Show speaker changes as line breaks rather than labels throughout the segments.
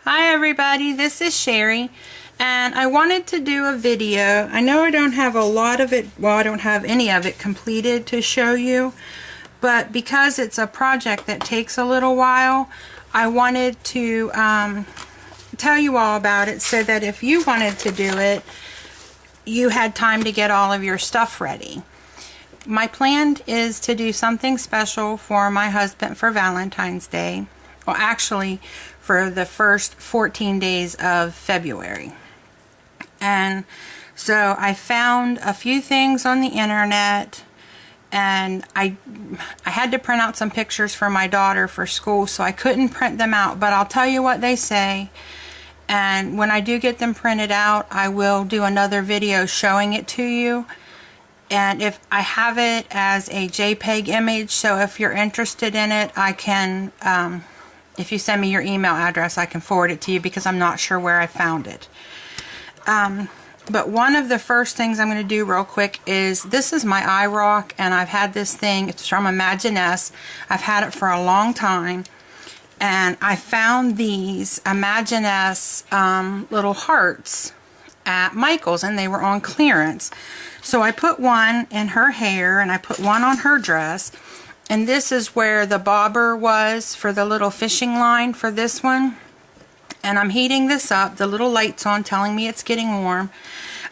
Hi everybody, this is Sherry, and I wanted to do a video. I know I don't have a lot of it, well, I don't have any of it completed to show you, but because it's a project that takes a little while, I wanted to tell you all about it so that if you wanted to do it, you had time to get all of your stuff ready. My plan is to do something special for my husband for Valentine's Day. Well, actually, for the first 14 days of February. And so I found a few things on the internet, and I had to print out some pictures for my daughter for school, so I couldn't print them out, but I'll tell you what they say. And when I do get them printed out, I will do another video showing it to you. And if I have it as a JPEG image, so if you're interested in it, I can, if you send me your email address, I can forward it to you because I'm not sure where I found it. But one of the first things I'm going to do real quick is, this is my eye rock, and I've had this thing, it's from Imaginess. I've had it for a long time, and I found these Imaginess little hearts at Michael's, and they were on clearance. So I put one in her hair, and I put one on her dress. And this is where the bobber was for the little fishing line for this one. And I'm heating this up. The little light's on telling me it's getting warm.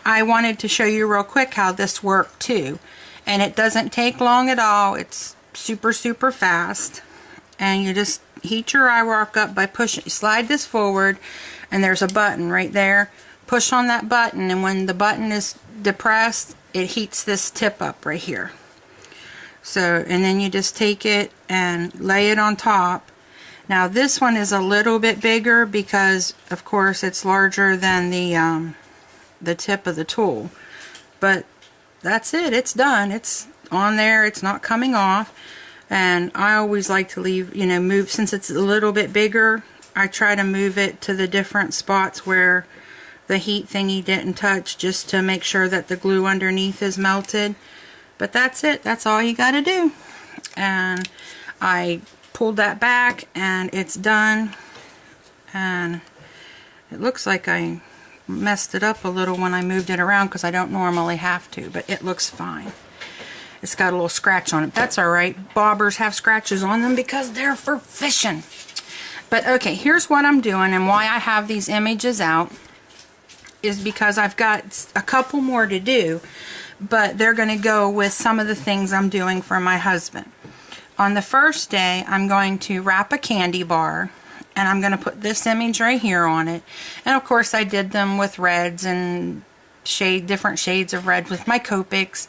I wanted to show you real quick how this worked too. And it doesn't take long at all. It's super fast. And you just heat your eye rock up by pushing, slide this forward, and there's a button right there. Push on that button, and when the button is depressed, it heats this tip up right here. So, and then you just take it and lay it on top. Now this one is a little bit bigger because of course it's larger than the tip of the tool. But that's it, it's done. It's on there, it's not coming off. And I always like to leave, you know, move, since it's a little bit bigger, I try to move it to the different spots where the heat thingy didn't touch, just to make sure that the glue underneath is melted. But that's it, that's all you gotta do. And I pulled that back and it's done. And it looks like I messed it up a little when I moved it around because I don't normally have to, but it looks fine. It's got a little scratch on it. That's alright. Bobbers have scratches on them because they're for fishing. But okay, here's what I'm doing, and why I have these images out is because I've got a couple more to do, but they're going to go with some of the things I'm doing for my husband. On the first day, I'm going to wrap a candy bar, and I'm going to put this image right here on it. And of course I did them with reds and different shades of red with my Copics,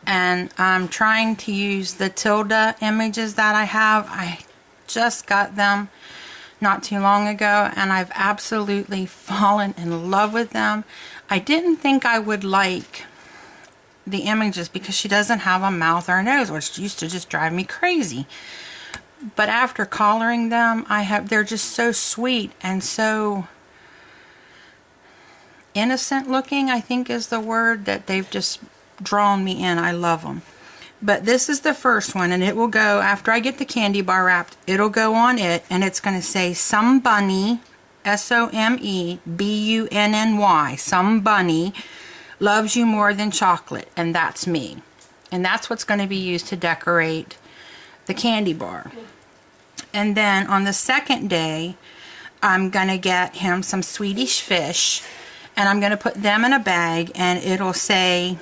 and I'm trying to use the Tilda images that I have. I just got them not too long ago, and I've absolutely fallen in love with them. I didn't think I would like the images because she doesn't have a mouth or a nose, which used to just drive me crazy. But after coloring them, they're just so sweet and so innocent looking, I think is the word, that they've just drawn me in. I love them. But this is the first one, and it will go, after I get the candy bar wrapped, it'll go on it, and it's going to say, "Some bunny, S-O-M-E-B-U-N-N-Y, some bunny loves you more than chocolate," and that's me. And that's what's going to be used to decorate the candy bar. And then on the second day, I'm going to get him some Swedish fish, and I'm going to put them in a bag, and it'll say,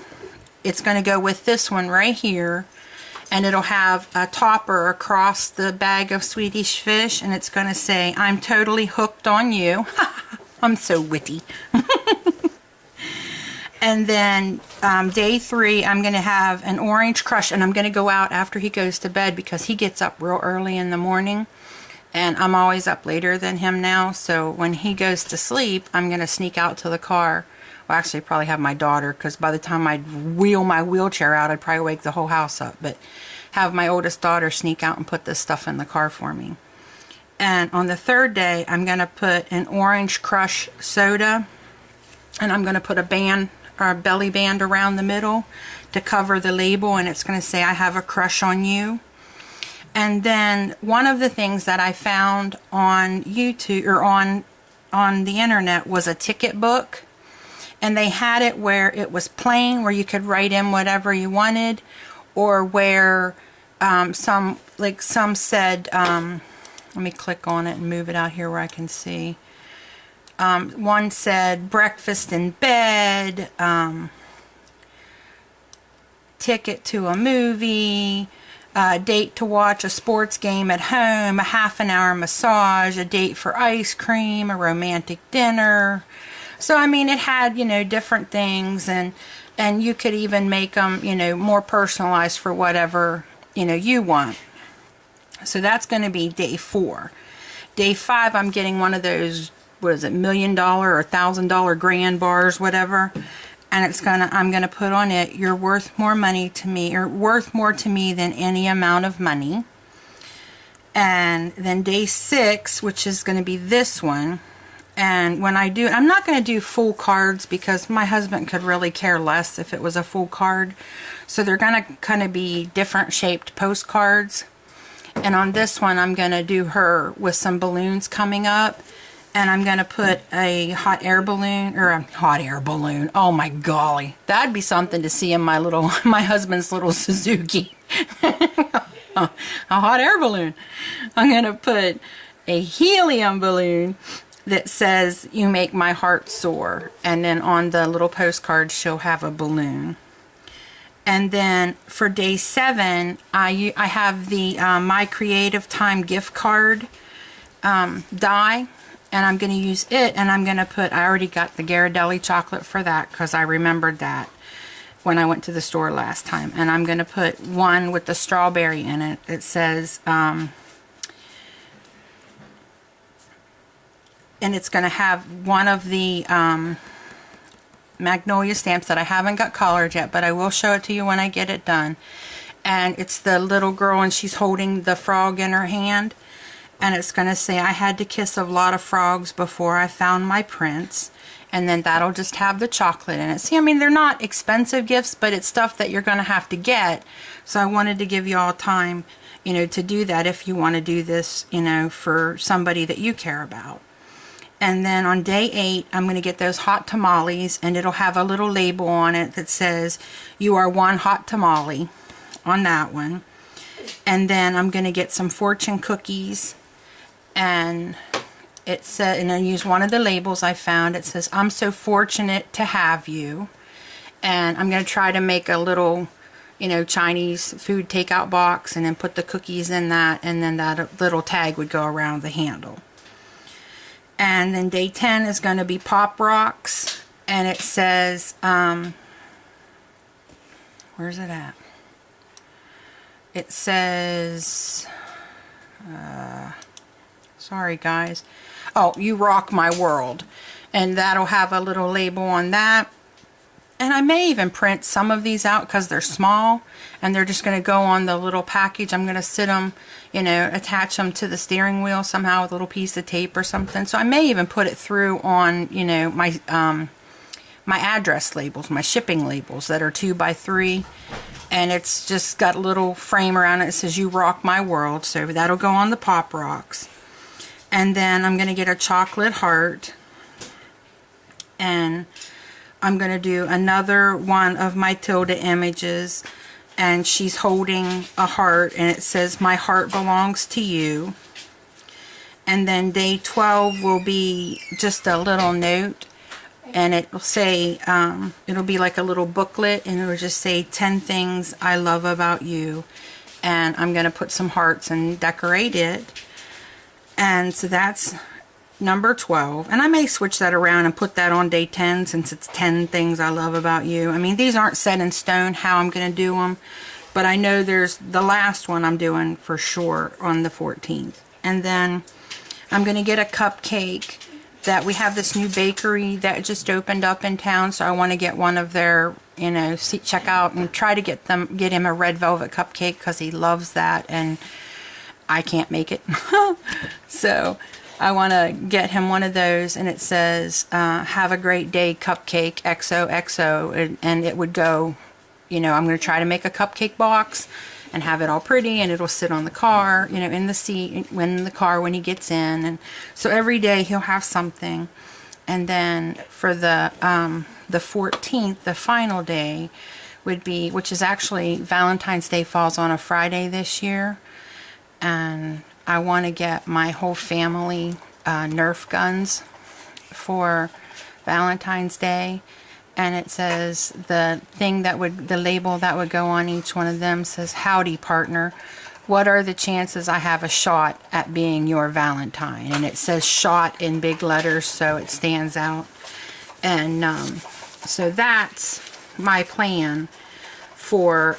it's going to go with this one right here, and it'll have a topper across the bag of Swedish fish, and it's going to say, "I'm totally hooked on you." I'm so witty. And then day 3, I'm going to have an orange crush, and I'm going to go out after he goes to bed because he gets up real early in the morning, and I'm always up later than him now. So when he goes to sleep, I'm going to sneak out to the car. Well, actually probably have my daughter, because by the time I'd wheel my wheelchair out, I'd probably wake the whole house up. But have my oldest daughter sneak out and put this stuff in the car for me. And on the third day, I'm going to put an orange crush soda, and I'm going to put a band or a belly band around the middle to cover the label, and it's going to say, "I have a crush on you." And then one of the things that I found on YouTube, or on on the internet was a ticket book, and they had it where it was plain, where you could write in whatever you wanted, or where some said, let me click on it and move it out here where I can see. One said breakfast in bed, ticket to a movie, date to watch a sports game at home, a half-an-hour massage, a date for ice cream, a romantic dinner. So, I mean, it had, you know, different things, and you could even make them, you know, more personalized for whatever, you know, you want. So that's going to be day 4. Day 5, I'm getting one of those, what is it, $1 million or $1,000 grand bars, whatever. And I'm gonna put on it, you're worth more money to me, or worth more to me than any amount of money. And then day 6, which is gonna be this one. And when I do, I'm not gonna do full cards because my husband could really care less if it was a full card. So they're gonna kind of be different shaped postcards. And on this one, I'm gonna do her with some balloons coming up. And I'm going to put a hot air balloon, or a hot air balloon. Oh my golly. That'd be something to see in my husband's little Suzuki. A hot air balloon. I'm going to put a helium balloon that says, you make my heart soar. And then on the little postcard, she'll have a balloon. And then for day 7, I have the My Creative Time gift card die. And I'm going to use it, and I'm going to put, I already got the Ghirardelli chocolate for that because I remembered that when I went to the store last time. And I'm going to put one with the strawberry in it. It says, and it's going to have one of the Magnolia stamps that I haven't got colored yet, but I will show it to you when I get it done. And it's the little girl, and she's holding the frog in her hand. And it's going to say, I had to kiss a lot of frogs before I found my prince. And then that'll just have the chocolate in it. See, I mean, they're not expensive gifts, but it's stuff that you're going to have to get. So I wanted to give you all time, you know, to do that if you want to do this, you know, for somebody that you care about. And then on day 8, I'm going to get those hot tamales, and it'll have a little label on it that says, you are one hot tamale, on that one. And then I'm going to get some fortune cookies. And it said, and I use one of the labels I found. It says, I'm so fortunate to have you. And I'm going to try to make a little, you know, Chinese food takeout box, and then put the cookies in that, and then that little tag would go around the handle. And then day 10 is going to be Pop Rocks, and it says, where's it at? It says, sorry guys. Oh, you rock my world. And that'll have a little label on that. And I may even print some of these out because they're small, and they're just going to go on the little package. I'm going to sit them, you know, attach them to the steering wheel somehow with a little piece of tape or something. So I may even put it through on, you know, my my address labels, my shipping labels that are 2x3. And it's just got a little frame around it that says, you rock my world. So that'll go on the Pop Rocks. And then I'm going to get a chocolate heart. And I'm going to do another one of my Tilda images. And she's holding a heart. And it says, my heart belongs to you. And then day 12 will be just a little note. And it will say, it'll be like a little booklet, and it'll just say 10 things I love about you. And I'm going to put some hearts and decorate it. And so that's number 12. And I may switch that around and put that on day 10, since it's 10 things I love about you. I mean, these aren't set in stone how I'm going to do them, but I know there's the last one I'm doing for sure on the 14th. And then I'm going to get a cupcake. That we have this new bakery that just opened up in town, so I want to get one of their, you know, check out and try to get him a red velvet cupcake, because he loves that and I can't make it. So I want to get him one of those, and it says, have a great day cupcake XOXO, and it would go, you know, I'm going to try to make a cupcake box, and have it all pretty, and it'll sit on the car, you know, in the seat, when in the car when he gets in. And so every day he'll have something. And then for the 14th, the final day would be, which is actually Valentine's Day falls on a Friday this year, and I want to get my whole family Nerf guns for Valentine's Day. And it says, the label that would go on each one of them says, "Howdy, partner. What are the chances I have a shot at being your Valentine?" And it says "shot" in big letters, so it stands out. And so that's my plan for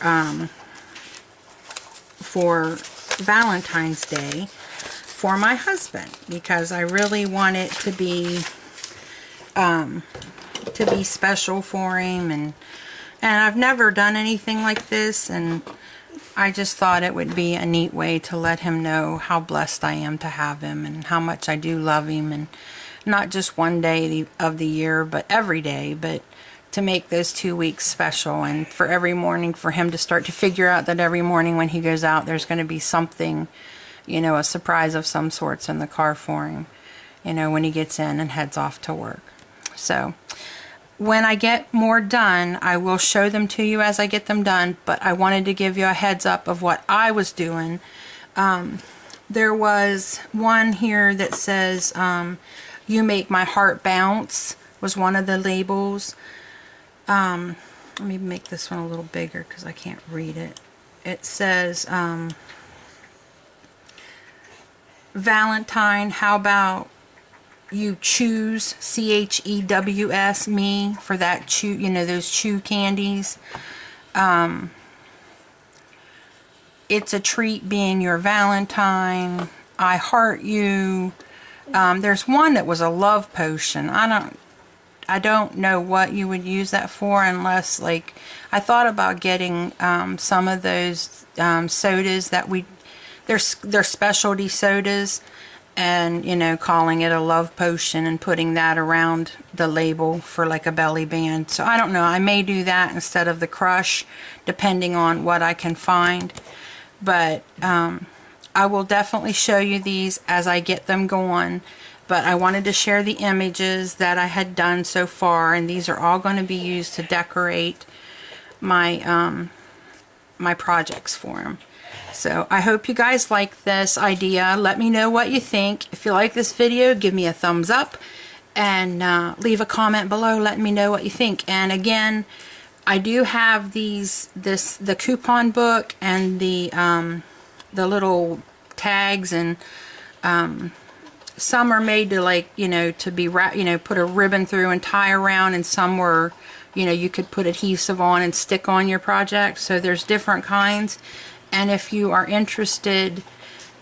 Valentine's Day for my husband, because I really want it to be special for him, and I've never done anything like this, and I just thought it would be a neat way to let him know how blessed I am to have him, and how much I do love him, and not just one day of the year, but every day, but to make those 2 weeks special, and for every morning for him to start to figure out that every morning when he goes out, there's going to be something, you know, a surprise of some sorts in the car for him, you know, when he gets in and heads off to work. So when I get more done, I will show them to you as I get them done, but I wanted to give you a heads up of what I was doing. There was one here that says, "You make my heart bounce," was one of the labels. Let me make this one a little bigger because I can't read it. It says, "Valentine, how about you choose, CHEWS, me, for that chew, you know, those chew candies. It's a treat being your Valentine. I heart you." There's one that was a love potion. I don't know what you would use that for, unless, like, I thought about getting some of those sodas that they're specialty sodas, and, you know, calling it a love potion and putting that around the label for like a belly band. So I don't know, I may do that instead of the Crush, depending on what I can find. But I will definitely show you these as I get them going. But I wanted to share the images that I had done so far, and these are all going to be used to decorate my my projects for him. So I hope you guys like this idea. Let me know what you think. If you like this video, give me a thumbs up, and leave a comment below letting me know what you think. And again, I do have the coupon book and the little tags, and some are made to, like, you know, to be put a ribbon through and tie around, and some were, you know, you could put adhesive on and stick on your project. So there's different kinds. And if you are interested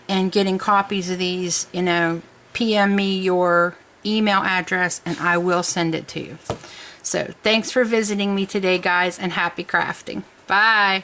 in getting copies of these, you know, PM me your email address and I will send it to you. So thanks for visiting me today, guys, and happy crafting. Bye.